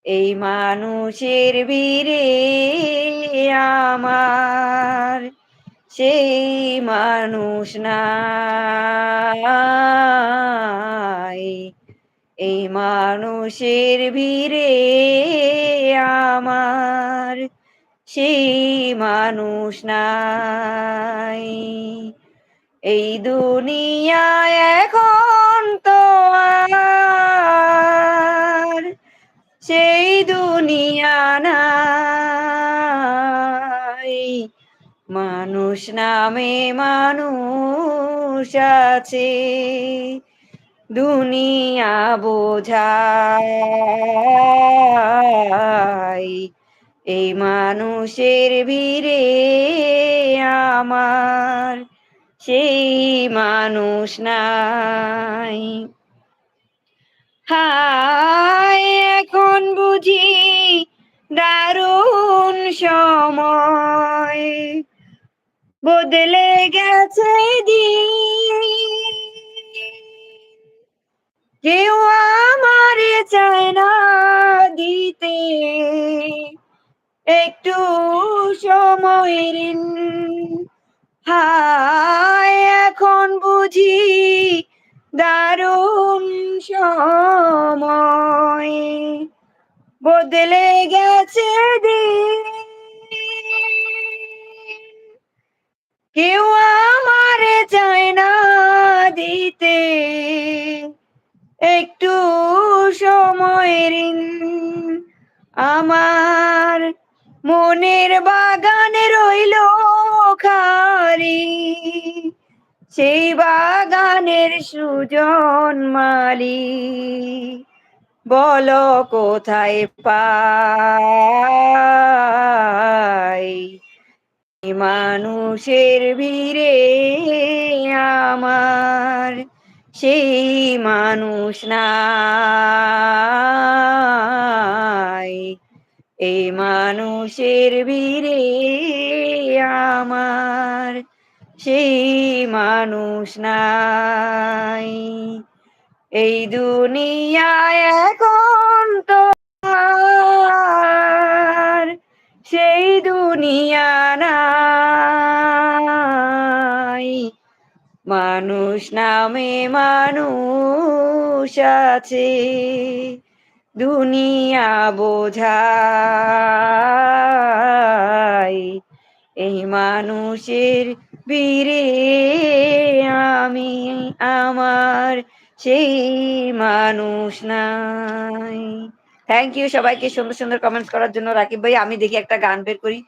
এই মানুষের বীরে আমার সেই মানুষ নাই। এই মানুষের ভিড়ে আমার সেই মানুষ নাই। এই দুনিয়ায় এখন তো আর সেই দুনিয়া নাই। মানুষ নামে মানুষ আছে, দুনিয়া বোঝায়। এই মানুষের ভিড়ে আমার সেই মানুষ নাই। হায় এখন বুঝি দারুণ সময়, বদলে গেছে দিন। কেউ আমারে চায় না দিতে একটু সময়ের ঋণ। হায় এখন বুঝি দারুণ সময়, বদলে গেছে দিন। কেউ আমারে চায় না দিতে একটু সময়ের ঋণ। আমার মনের বাগানে রইল খালি, সেই বাগানের সুজন মালি। বলো কোথায় পাই, মানুষের ভিড়ে আমার সেই মানুষ নাই। এই মানুষের ভিড়ে আমার সেই মানুষ নাই। এই দুনিয়ায় এখন তো আর সেই দুনিয়া নাই। মানুষ নামে মানুষ আছে, দুনিয়া বোঝায়। এই মানুষের বীরে আমি আমার সেই মানুষ নাই। থ্যাংক ইউ সবাইকে সুন্দর সুন্দর কমেন্টস করার জন্য। রাকিব ভাই, আমি দেখি একটা গান বের করি।